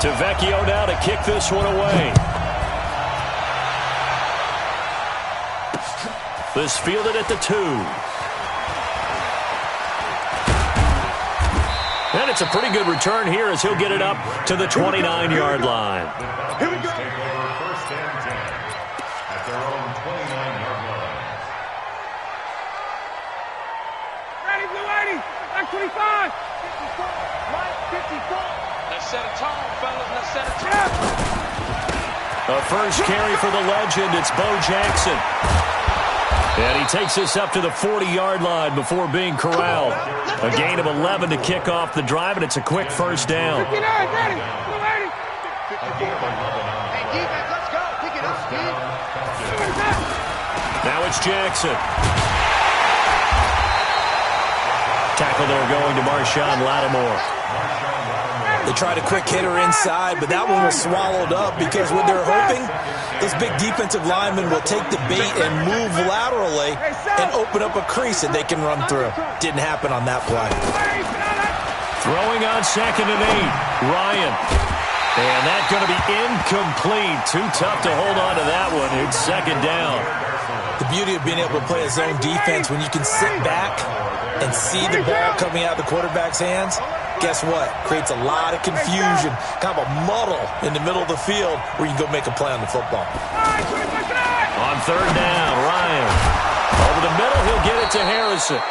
To Vecchio now to kick this one away. This fielded at the 2. And it's a pretty good return here as he'll get it up to the 29-yard line. Here we go. Take over first and 10 at their own 29-yard line. Ready, Blue 80, back 25. 54, right, 54. Let's set a tone, fellas. Let's set a tone. A first carry for the legend. It's Bo Jackson. And he takes this up to the 40-yard line before being corralled. A gain of 11 to kick off the drive, and it's a quick first down. 59, ready, Blue 80. Hey, defense, let's go. Pick it up, Steve. Now it's Jackson. Tackle there going to Marshawn Lattimore. They tried a quick hitter inside, but that one was swallowed up because what they're hoping, this big defensive lineman will take the bait and move laterally and open up a crease that they can run through. Didn't happen on that play. Throwing on 2nd and 8. Ryan. And that's going to be incomplete. Too tough to hold on to that one. It's 2nd down. The beauty of being able to play a zone defense when you can sit back and see the ball coming out of the quarterback's hands, guess what? Creates a lot of confusion, kind of a muddle in the middle of the field where you can go make a play on the football. On 3rd down, Ryan. Over the middle, he'll get it to Harrison.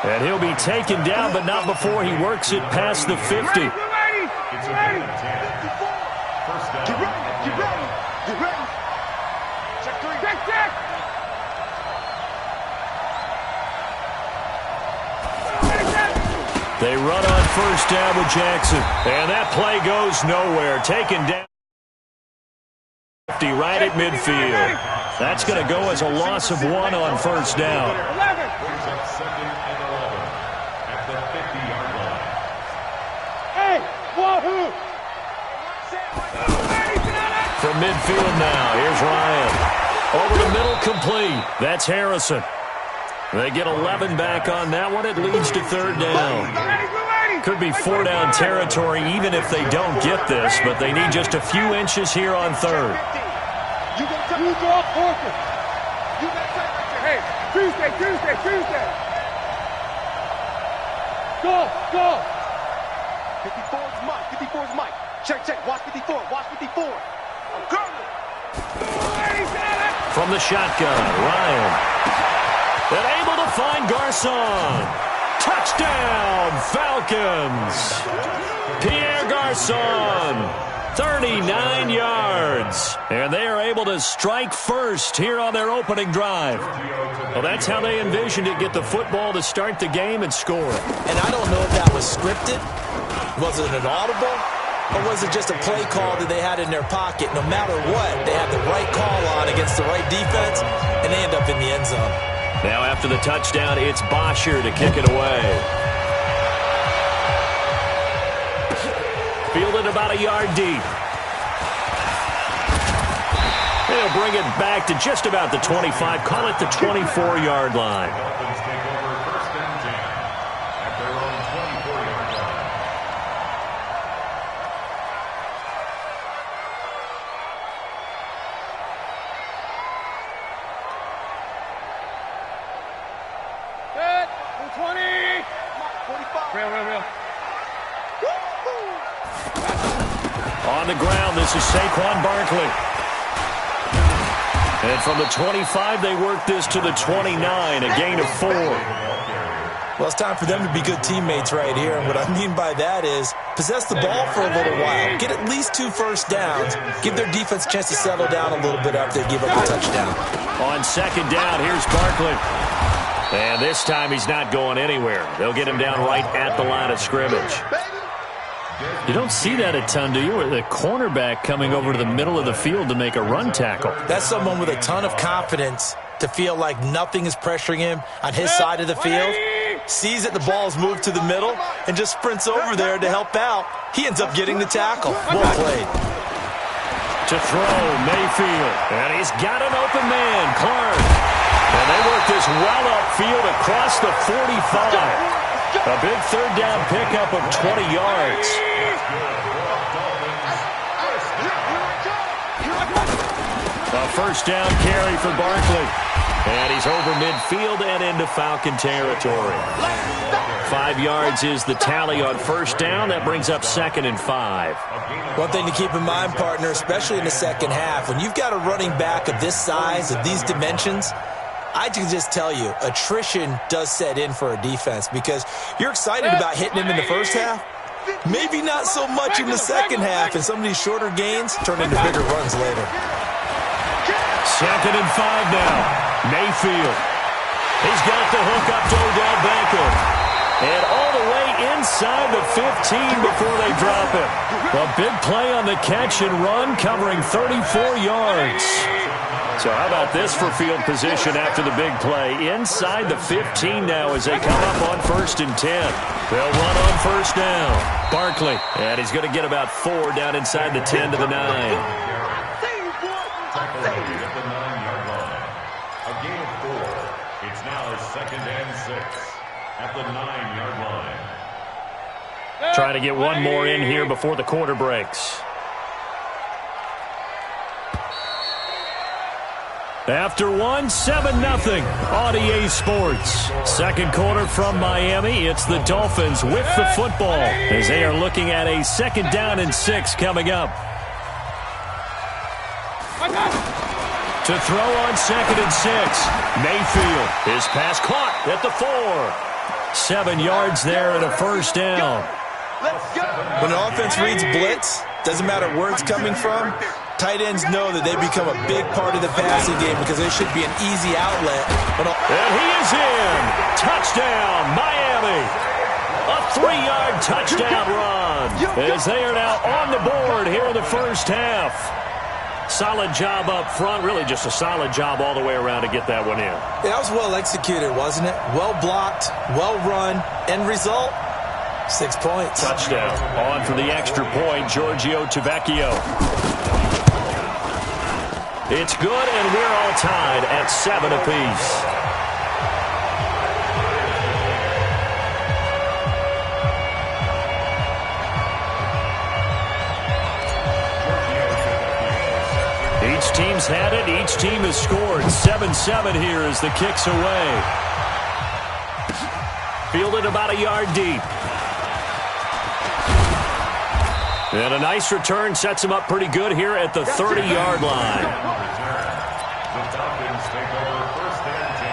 And he'll be taken down, but not before he works it past the 50. It's a 10. First down. Get ready. Check 3. Check. They run on 1st down with Jackson. And that play goes nowhere. Taken down right at midfield. That's going to go as a loss of 1 on 1st down. Brings up 2nd and 11 at the 50-yard line. Hey, wahoo! From midfield now, here's Ryan. Over the middle, complete. That's Harrison. They get 11 back on that one. It leads to 3rd down. Could be 4-down territory even if they don't get this, but they need just a few inches here on 3rd. You draw Parker. You got time right there. Hey, Tuesday. Go. 54's Mike. Check. Watch 54. I'm coming. From the shotgun, Ryan. And able to find Garçon. Touchdown, Falcons. Pierre Garçon, 39 yards. And they are able to strike first here on their opening drive. Well, that's how they envisioned it, get the football to start the game and score. And I don't know if that was scripted. Was it an audible? Or was it just a play call that they had in their pocket? No matter what, they had the right call on against the right defense, and they end up in the end zone. Now after the touchdown, it's Bosher to kick it away. Fielded about a yard deep. They'll bring it back to just about the 25. Call it the 24-yard line. Dolphins take over 1st and 10 at their own 24-yard line. Good. 20. 45. Real. On the ground, this is Saquon Barkley. And from the 25, they work this to the 29, a gain of 4. Well, it's time for them to be good teammates right here. And what I mean by that is possess the ball for a little while. Get at least 2 first downs. Give their defense a chance to settle down a little bit after they give up a touchdown. On 2nd down, here's Barkley. And this time he's not going anywhere. They'll get him down right at the line of scrimmage. You don't see that a ton, do you? With a cornerback coming over to the middle of the field to make a run tackle. That's someone with a ton of confidence to feel like nothing is pressuring him on his side of the field. Sees that the ball is moved to the middle and just sprints over there to help out. He ends up getting the tackle. Well played. To throw, Mayfield. And he's got an open man, Clark. And they work this well upfield across the 45. A big 3rd down pickup of 20 yards. first down carry for Barkley. And he's over midfield and into Falcon territory. 5 yards is the tally on first down. That brings up 2nd and 5. One thing to keep in mind, partner, especially in the second half, when you've got a running back of this size, of these dimensions, I can just tell you, attrition does set in for a defense because you're excited about hitting him in the first half. Maybe not so much in the second half, and some of these shorter gains turn into bigger runs later. 2nd and 5 now. Mayfield. He's got the hook up to Odell Beckham. And all the way inside the 15 before they drop it. A big play on the catch and run, covering 34 yards. So how about this for field position after the big play? Inside the 15 now as they come up on 1st and 10. They'll run on first down. Barkley. And he's going to get about 4 down inside the 10 to the 9. At the 9-yard line. Trying to get one more in here before the quarter breaks. After one, 7-0 on EA Sports. Second quarter from Miami. It's the Dolphins with the football as they are looking at a 2nd down and 6 coming up. To throw on 2nd and 6. Mayfield. His pass caught at the 4. 7 yards there and a first down. When an offense reads blitz, doesn't matter where it's coming from, tight ends know that they become a big part of the passing game because there should be an easy outlet. And he is in. Touchdown, Miami. A 3-yard touchdown run as they are now on the board here in the first half. Solid job up front, really just a solid job all the way around to get that one in. Yeah, that was well executed, wasn't it? Well blocked, well run. End result, 6 points. Touchdown. On for the extra point, Giorgio Tavecchio. It's good, and we're all tied at 7 apiece. Each team's had it. Each team has scored. 7-7 here as the kick's away. Fielded about a yard deep. And a nice return sets him up pretty good here at the 30-yard line. The Falcons take over 1st and 10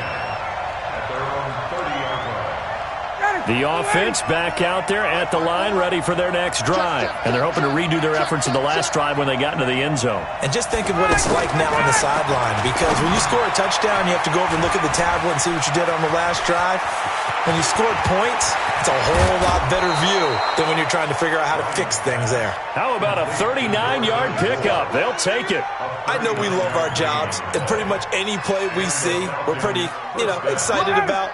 at their own 30-yard line. The offense back out there at the line, ready for their next drive. And they're hoping to redo their efforts in the last drive when they got into the end zone. And just think of what it's like now on the sideline, because when you score a touchdown, you have to go over and look at the tablet and see what you did on the last drive. When you scored points, it's a whole lot better view than when you're trying to figure out how to fix things there. How about a 39-yard pickup? They'll take it. I know we love our jobs, and pretty much any play we see, we're pretty, excited about.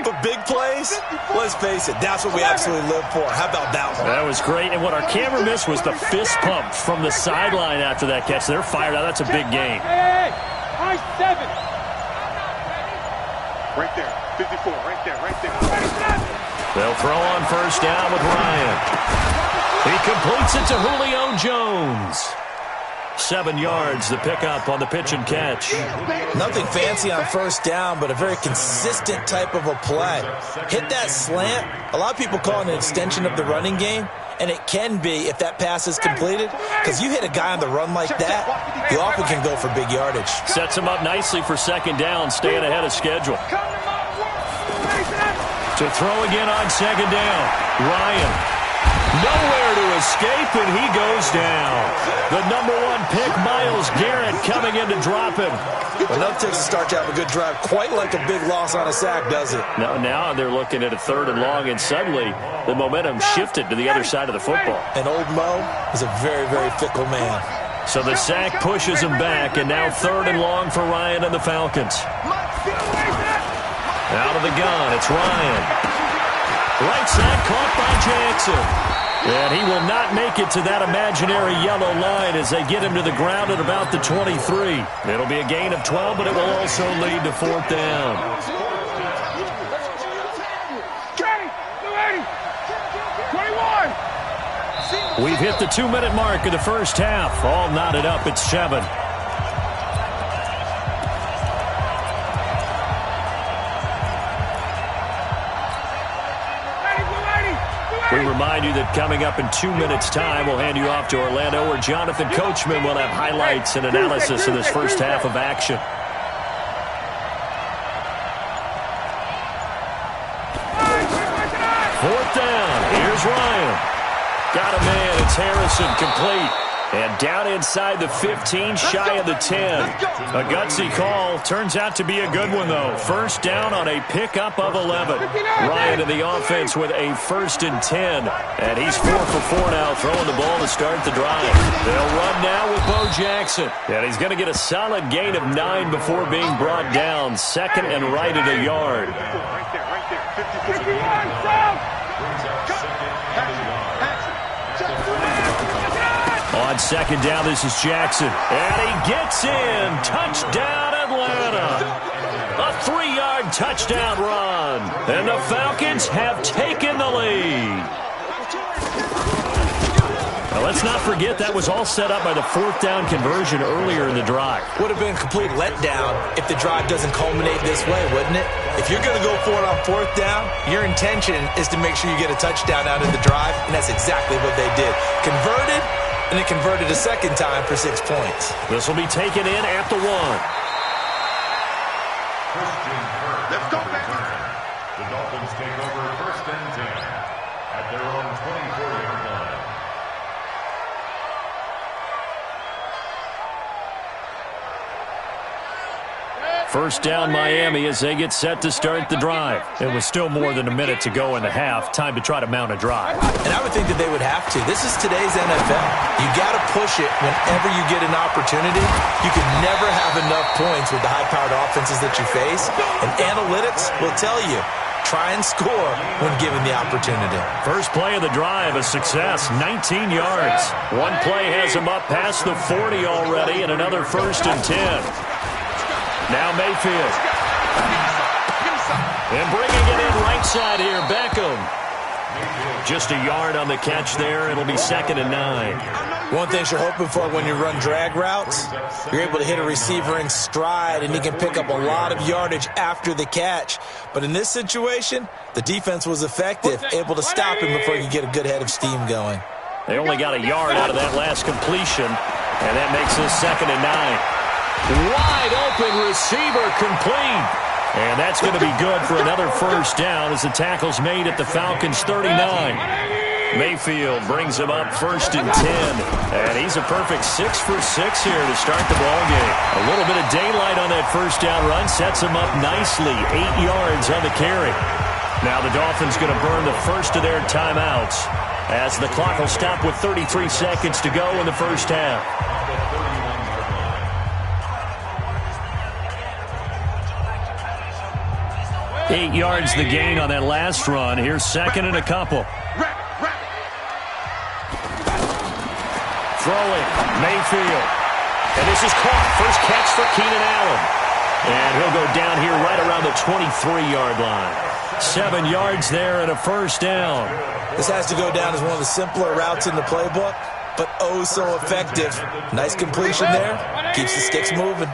But big plays, let's face it, that's what we absolutely live for. How about that one? That was great, and what our camera missed was the fist pump from the sideline after that catch. They're fired out. That's a big game. Hey, high 7. Right there, 54, right there. They'll throw on first down with Ryan. He completes it to Julio Jones. 7 yards, the pickup on the pitch and catch. Nothing fancy on first down, but a very consistent type of a play. Hit that slant. A lot of people call it an extension of the running game, and it can be if that pass is completed, because you hit a guy on the run like that, you often can go for big yardage. Sets him up nicely for second down, staying ahead of schedule. To throw again on second down, Ryan. Nowhere to escape, and he goes down. The #1 pick, Myles Garrett, coming in to drop him. Enough takes to start to have a good drive. Quite like a big loss on a sack, does it? Now they're looking at a 3rd and long, and suddenly the momentum shifted to the other side of the football. And old Mo is a very, very fickle man. So the sack pushes him back, and now 3rd and long for Ryan and the Falcons. Out of the gun, it's Ryan. Right side caught by Jackson. And he will not make it to that imaginary yellow line as they get him to the ground at about the 23. It'll be a gain of 12, but it will also lead to 4th down. We've hit the 2-minute mark of the first half. All knotted up at 7. We remind you that coming up in 2 minutes' time, we'll hand you off to Orlando, where Jonathan Coachman will have highlights and analysis of this first half of action. Fourth down. Here's Ryan. Got a man. It's Harrison, complete. And down inside the 15, shy of the 10. A gutsy call. Turns out to be a good one, though. First down on a pickup of 11. Ryan in the offense with a 1st and 10. And he's 4 for 4 now, throwing the ball to start the drive. They'll run now with Bo Jackson. And he's going to get a solid gain of 9 before being brought down. 2nd and right at a yard. Right there. 51, south. On 2nd down, this is Jackson. And he gets in. Touchdown, Atlanta. A 3-yard touchdown run. And the Falcons have taken the lead. Now, let's not forget that was all set up by the 4th down conversion earlier in the drive. Would have been a complete letdown if the drive doesn't culminate this way, wouldn't it? If you're going to go for it on 4th down, your intention is to make sure you get a touchdown out of the drive, and that's exactly what they did. Converted, and it converted a 2nd time for 6 points. This will be taken in at the 1. Let's go, baby. The Dolphins take over 1st and 10 at their own 24-yard line. First down, Miami, as they get set to start the drive. It was still more than a minute to go in the half. Time to try to mount a drive. And I would think that they would have to. This is today's NFL. You got to push it whenever you get an opportunity. You can never have enough points with the high-powered offenses that you face. And analytics will tell you, try and score when given the opportunity. First play of the drive, a success, 19 yards. One play has him up past the 40 already, and another 1st and 10. Now Mayfield. And bringing it in right side here, Beckham. Just a yard on the catch there. It'll be 2nd and 9. One thing you're hoping for when you run drag routes, you're able to hit a receiver in stride, and he can pick up a lot of yardage after the catch. But in this situation, the defense was effective, able to stop him before he could get a good head of steam going. They only got a yard out of that last completion, and that makes this 2nd and 9. Wide open receiver, complete. And that's going to be good for another 1st down as the tackle's made at the Falcons' 39. Mayfield brings him up 1st and 10. And he's a perfect 6 for 6 here to start the ballgame. A little bit of daylight on that 1st down run sets him up nicely. 8 yards on the carry. Now the Dolphins going to burn the first of their timeouts as the clock will stop with 33 seconds to go in the first half. 8 yards the gain on that last run. Here's 2nd and a couple. Throwing, Mayfield. And this is caught. First catch for Keenan Allen. And he'll go down here right around the 23-yard line. 7 yards there and a 1st down. This has to go down as one of the simpler routes in the playbook, but oh so effective. Nice completion there. Keeps the sticks moving.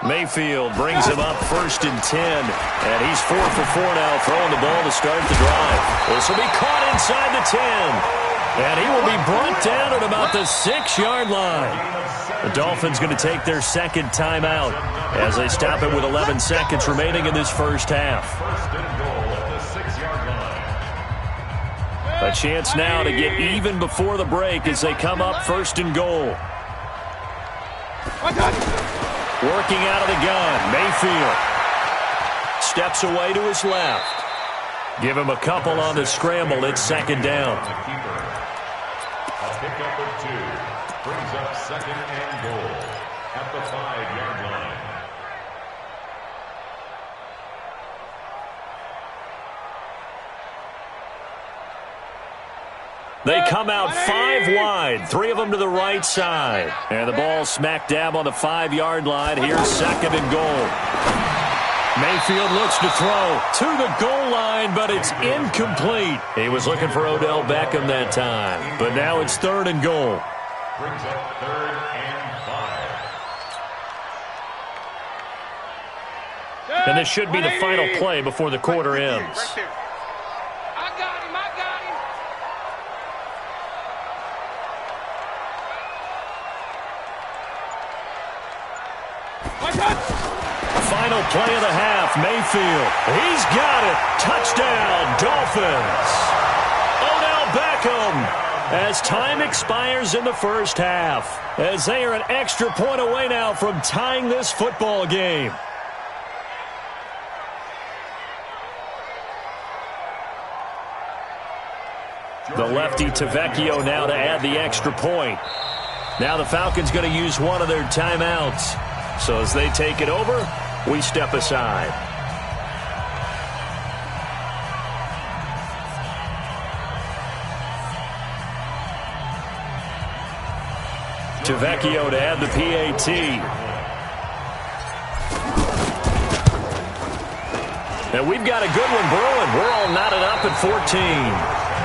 Mayfield brings him up 1st and 10. And he's 4 for 4 now, throwing the ball to start the drive. This will be caught inside the 10. And he will be brought down at about the 6-yard line. The Dolphins going to take their 2nd timeout as they stop it with 11 seconds remaining in this first half. A chance now to get even before the break as they come up 1st and goal. Working out of the gun, Mayfield steps away to his left. Give him a couple on the scramble. It's 2nd down. A pickup of 2 brings up 2nd and goal at the 5-yard line. They come out 5 wide, 3 of them to the right side. And the ball smack dab on the 5-yard line. Here's 2nd and goal. Mayfield looks to throw to the goal line, but it's incomplete. He was looking for Odell Beckham that time. But now it's 3rd and goal. Brings up 3rd and 5. And this should be the final play before the quarter ends. final play of the half. Mayfield. He's got it. Touchdown, Dolphins. Odell Beckham. As time expires in the first half, as they are an extra point away now from tying this football game. The lefty earthWAKESUH now to add the extra point. Now the Falcons going to use one of their timeouts. So as they take it over, we step aside. earthWAKESUH to add the PAT. And we've got a good one brewing. We're all knotted up at 14.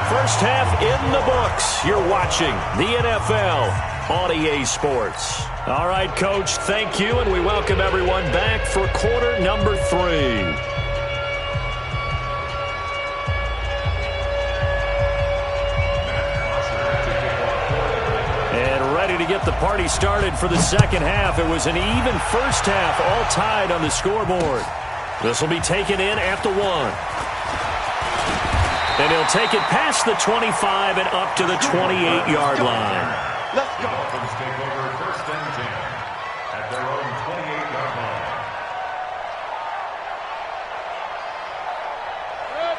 First half in the books. You're watching the NFL on EA Sports. All right, Coach, thank you, and we welcome everyone back for quarter number 3. To get the party started for the second half. It was an even first half, all tied on the scoreboard. This will be taken in at the 1. And he'll take it past the 25 and up to the 28-yard line. Let's go. Dolphins take over first and 10 at their own 28-yard line.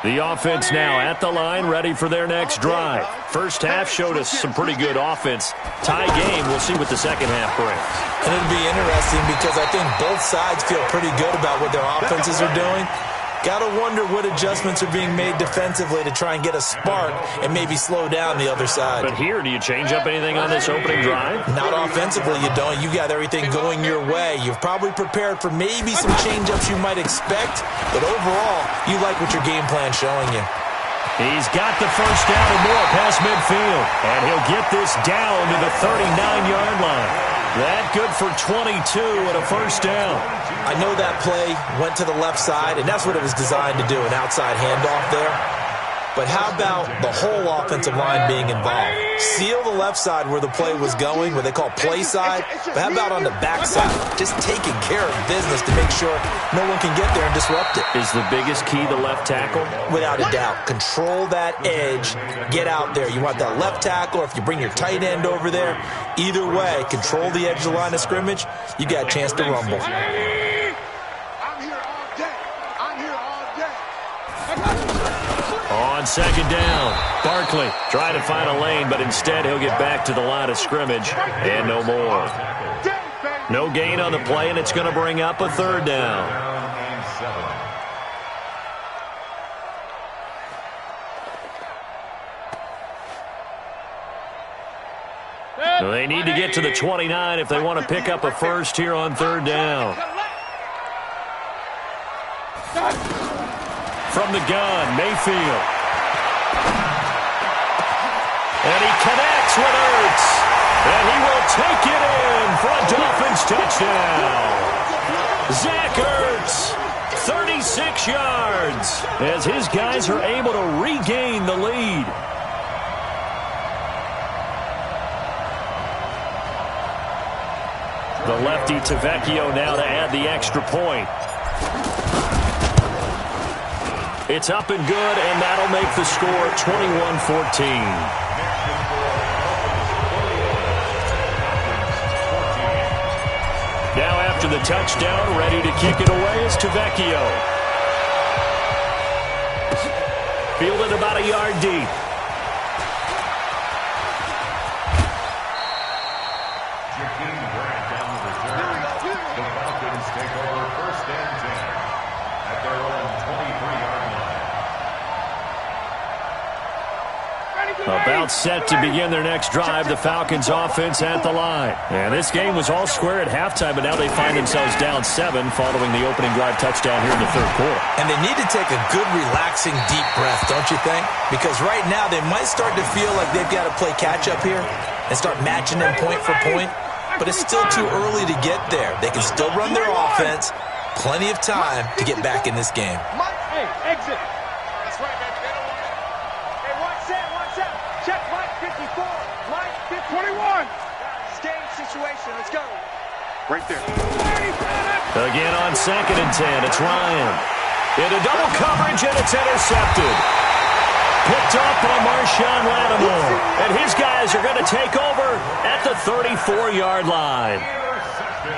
The offense now at the line, ready for their next drive. First half showed us some pretty good offense. Tie game, we'll see what the second half brings. And it'll be interesting because I think both sides feel pretty good about what their offenses are doing. Got to wonder what adjustments are being made defensively to try and get a spark and maybe slow down the other side. But here, do you change up anything on this opening drive? Not offensively, you don't. You got everything going your way. You've probably prepared for maybe some change-ups you might expect, but overall, you like what your game plan's showing you. He's got the first down and more past midfield, and he'll get this down to the 39-yard line. That good for 22 and a first down. I know that play went to the left side, and that's what it was designed to do, an outside handoff there. But how about the whole offensive line being involved? Seal the left side where the play was going, what they call play side. But how about on the back side? Just taking care of business to make sure no one can get there and disrupt it. Is the biggest key the left tackle? Without a doubt. Control that edge. Get out there. You want that left tackle, or if you bring your tight end over there, either way, control the edge of the line of scrimmage, you got a chance to rumble. I'm here all day. I'm here all day. On second down, Barkley trying to find a lane, but instead he'll get back to the line of scrimmage and no more. No gain on the play, and it's going to bring up a third down. They need to get to the 29 if they want to pick up a first here on third down. From the gun, Mayfield. And he connects with Ertz. And he will take it in for a Dolphins touchdown. Zach Ertz, 36 yards, as his guys are able to regain the lead. The lefty earthWAKESUH now to add the extra point. It's up and good, and that'll make the score 21-14. Now after the touchdown, ready to kick it away is earthWAKESUH. Fielded about a yard deep. The Falcons take over first and 10 at their own 23-yard line. About set to begin their next drive, the Falcons offense at the line. And this game was all square at halftime, but now they find themselves down 7 following the opening drive touchdown here in the third quarter. And they need to take a good, relaxing, deep breath, don't you think? Because right now they might start to feel like they've got to play catch-up here and start matching them point for point. But it's still too early to get there. They can still run their offense. Plenty of time to get back in this game. Hey, exit. That's right, man. They don't want it. Hey, watch out. Check Mike 54. Mike 51. Game situation. Let's go. Right there. Again on 2nd and 10, it's Ryan. Into double coverage, and it's intercepted. Picked up by Marshawn Lattimore. And his guys are going to take over at the 34-yard line.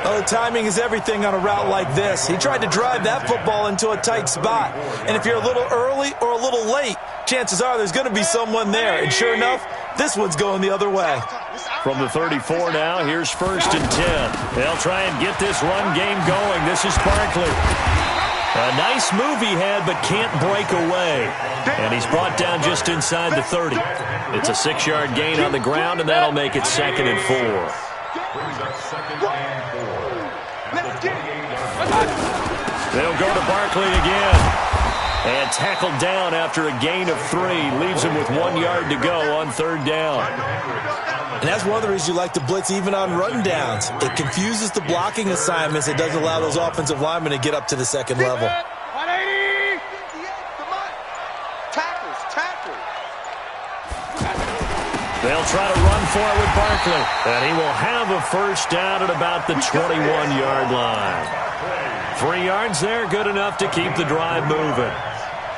Oh, timing is everything on a route like this. He tried to drive that football into a tight spot. And if you're a little early or a little late, chances are there's going to be someone there. And sure enough, this one's going the other way. From the 34 now, here's 1st and 10. They'll try and get this run game going. This is Barkley. A nice move he had, but can't break away. And he's brought down just inside the 30. It's a 6-yard gain on the ground, and that'll make it 2nd and 4. They'll go to Barkley again. And tackled down after a gain of 3. Leaves him with 1 yard to go on 3rd down. And that's one of the reasons you like to blitz even on rundowns. It confuses the blocking assignments. It doesn't allow those offensive linemen to get up to the 2nd level. 180. Tackles. They'll try to run for it with Barkley. And he will have a 1st down at about the 21-yard line. 3 yards there, good enough to keep the drive moving.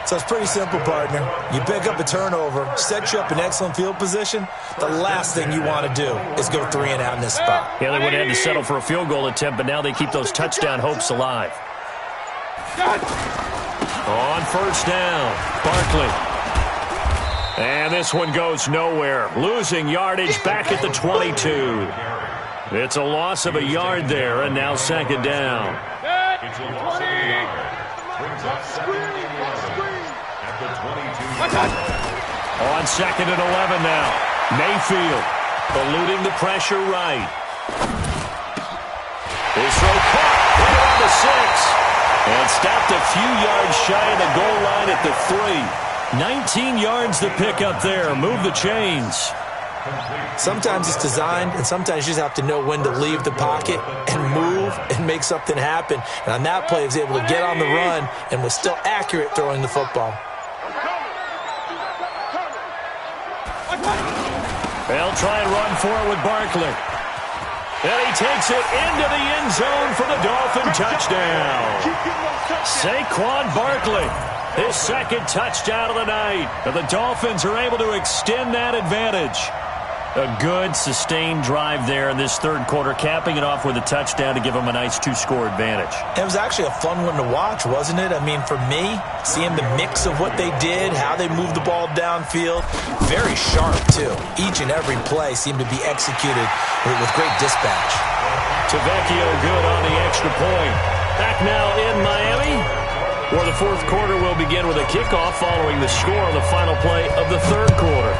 So it's pretty simple, partner. You pick up a turnover, set you up in excellent field position. The last thing you want to do is go 3 and out in this spot. Yeah, they would have had to settle for a field goal attempt, but now they keep those touchdown hopes alive. On 1st down, Barkley. And this one goes nowhere. Losing yardage back at the 22. It's a loss of a yard there, and now 2nd down. It's a loss of a yard. Brings up 2nd and 11 at the 22. On 2nd and 11 now. Mayfield eluding the pressure right. His throw caught right around the 6. And stopped a few yards shy of the goal line at the 3. 19 yards to pick up there. Move the chains. Sometimes it's designed, and sometimes you just have to know when to leave the pocket and move and make something happen. And on that play, he was able to get on the run and was still accurate throwing the football. They'll try and run for it with Barkley. And he takes it into the end zone for the Dolphin touchdown. Saquon Barkley, his 2nd touchdown of the night. And the Dolphins are able to extend that advantage. A good, sustained drive there in this 3rd quarter, capping it off with a touchdown to give them a nice 2-score advantage. It was actually a fun one to watch, wasn't it? I mean, for me, seeing the mix of what they did, how they moved the ball downfield, very sharp, too. Each and every play seemed to be executed with great dispatch. Tavecchio good on the extra point. Back now in Miami, where the 4th quarter will begin with a kickoff following the score on the final play of the 3rd quarter.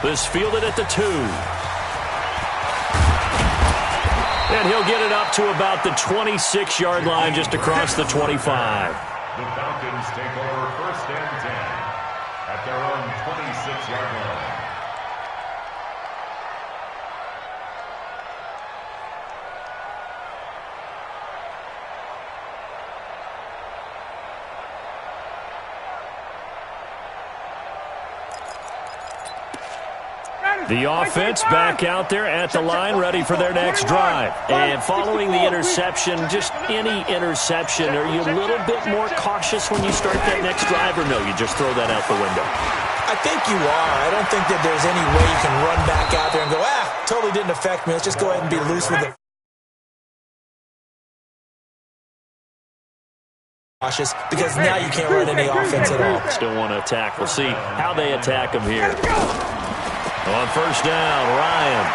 This fielded at the 2. And he'll get it up to about the 26-yard line just across the 25. The Falcons take over 1st and 10 at their own 26-yard line. The offense back out there at the line, ready for their next drive. And following the interception, just any interception, are you a little bit more cautious when you start that next drive, or no, you just throw that out the window? I think you are. I don't think that there's any way you can run back out there and go, totally didn't affect me. Let's just go ahead and be loose with it. Cautious, because now you can't run any offense at all. Still want to attack. We'll see how they attack him here. On 1st down, Ryan.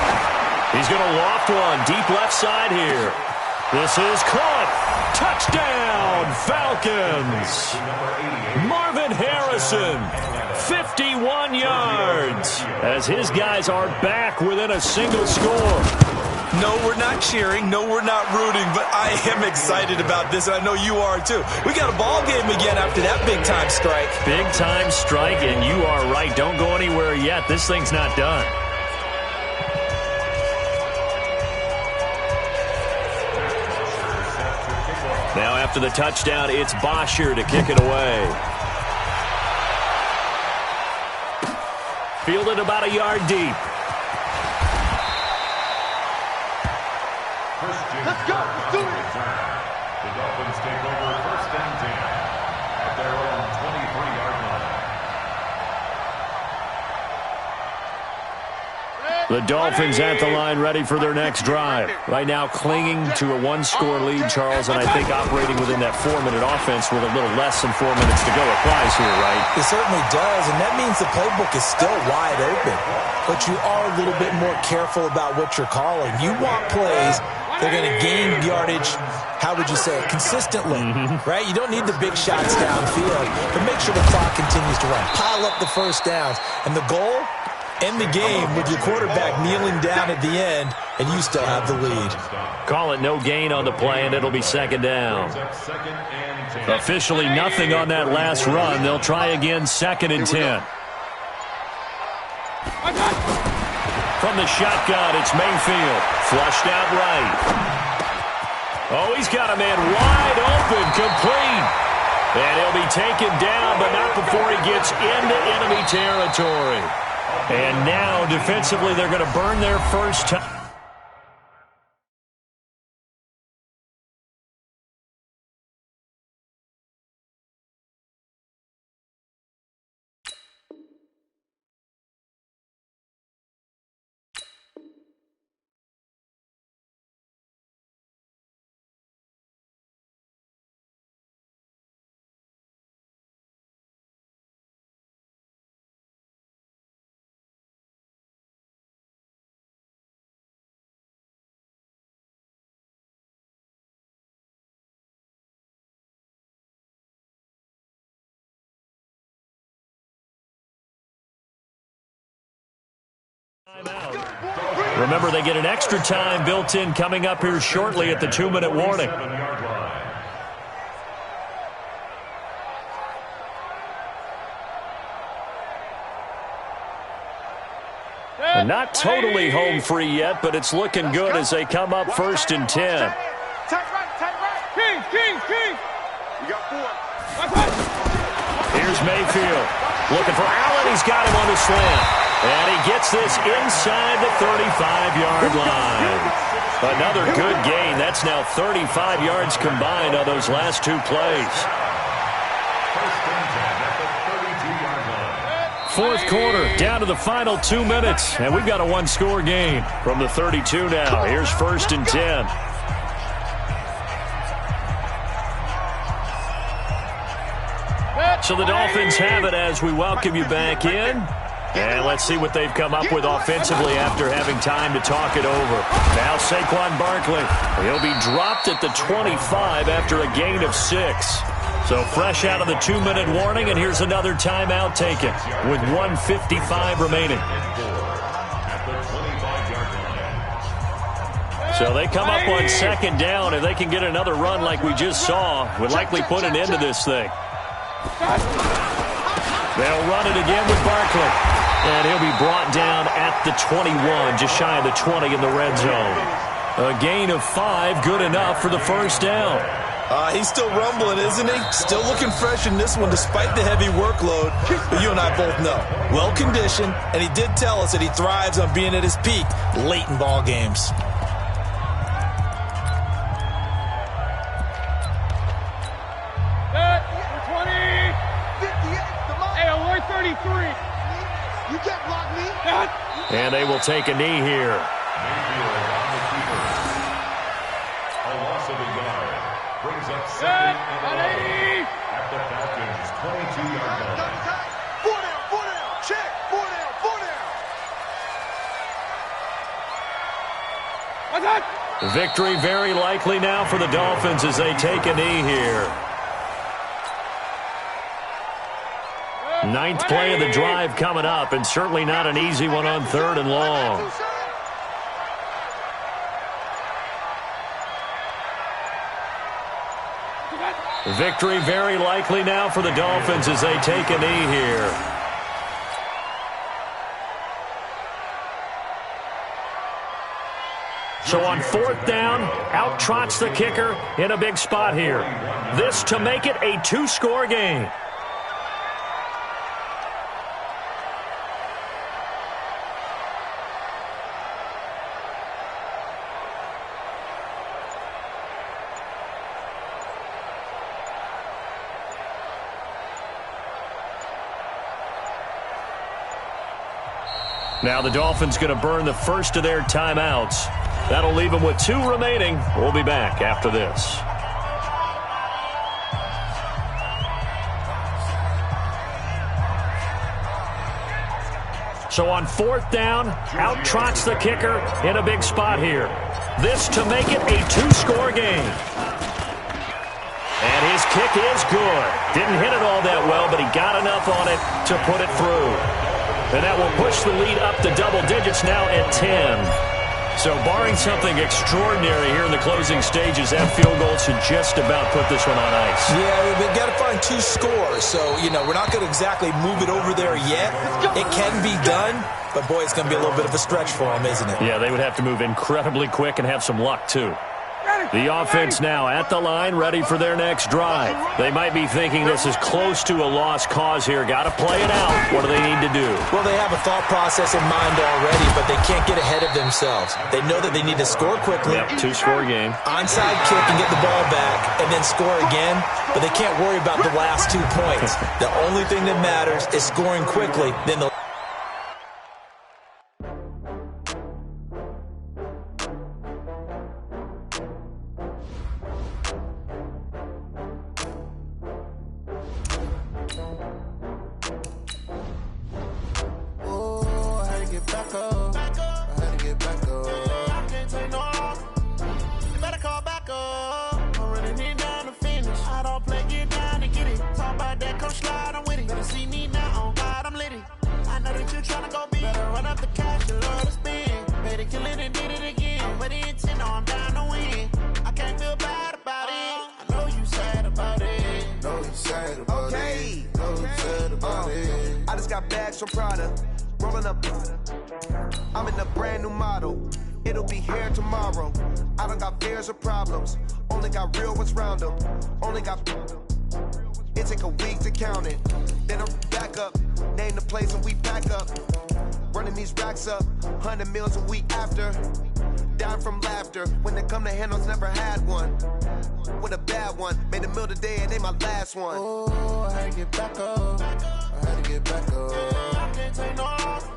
He's going to loft one deep left side here. This is caught. Touchdown, Falcons. Marvin Harrison, 51 yards, as his guys are back within a single score. No, we're not cheering. No, we're not rooting, but I am excited about this, and I know you are too. We got a ball game again after that big-time strike. Big-time strike, and you are right. Don't go anywhere yet. This thing's not done. Now after the touchdown, it's Bosher to kick it away. Fielded about a yard deep. Let's go. Let's do it. The Dolphins take over first and 10 at their own 23-yard line. The Dolphins at the line, ready for their next drive. Right now clinging to a one-score lead, Charles, and I think operating within that 4-minute offense with a little less than 4 minutes to go applies here, right? It certainly does, and that means the playbook is still wide open. But you are a little bit more careful about what you're calling. You want plays that are going to gain yardage, how would you say it, consistently, right? You don't need the big shots downfield, but make sure the clock continues to run. Pile up the first downs, and the goal? End the game with your quarterback kneeling down at the end, and you still have the lead. Call it no gain on the play, and it'll be second down. Officially nothing on that last run. They'll try again, second and 10. From the shotgun, it's Mayfield. Flushed out right. Oh, he's got a man wide open, complete. And he'll be taken down, but not before he gets into enemy territory. And now, defensively, they're going to burn their first time. Remember, they get an extra time built in coming up here shortly at the 2-minute warning. And not totally home free yet, but it's looking good as they come up first and 10. Here's Mayfield looking for Allen. He's got him on the slant. And he gets this inside the 35-yard line. Another good gain. That's now 35 yards combined on those last two plays. Fourth quarter, down to the final 2 minutes. And we've got a one-score game from the 32 now. Here's first and 10. So the Dolphins have it as we welcome you back in. And let's see what they've come up with offensively after having time to talk it over. Now Saquon Barkley. He'll be dropped at the 25 after a gain of 6. So fresh out of the 2-minute warning, and here's another timeout taken with 1:55 remaining. So they come up on second down. If they can get another run like we just saw, would likely put an end to this thing. They'll run it again with Barkley. And he'll be brought down at the 21, just shy of the 20 in the red zone. A gain of 5, good enough for the first down. He's still rumbling, isn't he? Still looking fresh in this one despite the heavy workload. But you and I both know, well-conditioned, and he did tell us that he thrives on being at his peak late in ball games. And they will take a knee here. Mayfield on the keeper. A loss of a yard. Brings up second and 11 at the Falcons' 22-yard line. 4 down, check, 4 down. Victory very likely now for the Dolphins as they take a knee here. Ninth play of the drive coming up, and certainly not an easy one on 3rd and long. Victory very likely now for the Dolphins as they take a knee here. So on 4th down, out trots the kicker in a big spot here. This to make it a 2-score game. Now the Dolphins going to burn the first of their timeouts. That'll leave them with 2 remaining. We'll be back after this. So on 4th down, out trots the kicker in a big spot here. This to make it a 2-score game. And his kick is good. Didn't hit it all that well, but he got enough on it to put it through. And that will push the lead up to double digits now at 10. So barring something extraordinary here in the closing stages, that field goal should just about put this one on ice. Yeah, we've got to find 2 scores. So, we're not going to exactly move it over there yet. It can be done, but boy, it's going to be a little bit of a stretch for them, isn't it? Yeah, they would have to move incredibly quick and have some luck, too. The offense now at the line, ready for their next drive. They might be thinking this is close to a lost cause here. Got to play it out. What do they need to do? Well, they have a thought process in mind already, but they can't get ahead of themselves. They know that they need to score quickly. Yep, 2-score game. Onside kick and get the ball back and then score again, but they can't worry about the last 2 points. The only thing that matters is scoring quickly. Then they'll from Prada, rolling up. I'm in a brand new model. It'll be here tomorrow. I don't got fears or problems. Only got real ones round them. Only got. It take a week to count it. Then I'm back up. Name the place and we pack up. Running these racks up. 100 meals a week after. Down from laughter. When they come to handles, never had one. With a bad one. Made a meal today and they my last one. Oh, I had to get back up. I had to get back up. I can't take no off.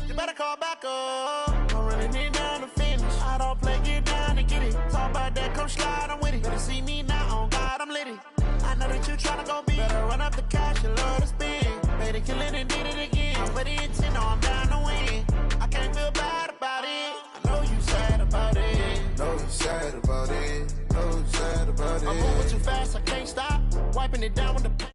You better call back up. I'm running it down to finish. I don't play, get down and get it. Talk about that, come slide, I'm with it. Better see me now, on God, I'm litty. I know that you tryna go big. Better run up the cash, you love to spend. Made a killing and did it again. But the intent, no, I'm down to win. I can't feel bad about it. I know you sad about it. Know you sad about it. Know you sad about it. I'm moving too fast, I can't stop. Wiping it down with the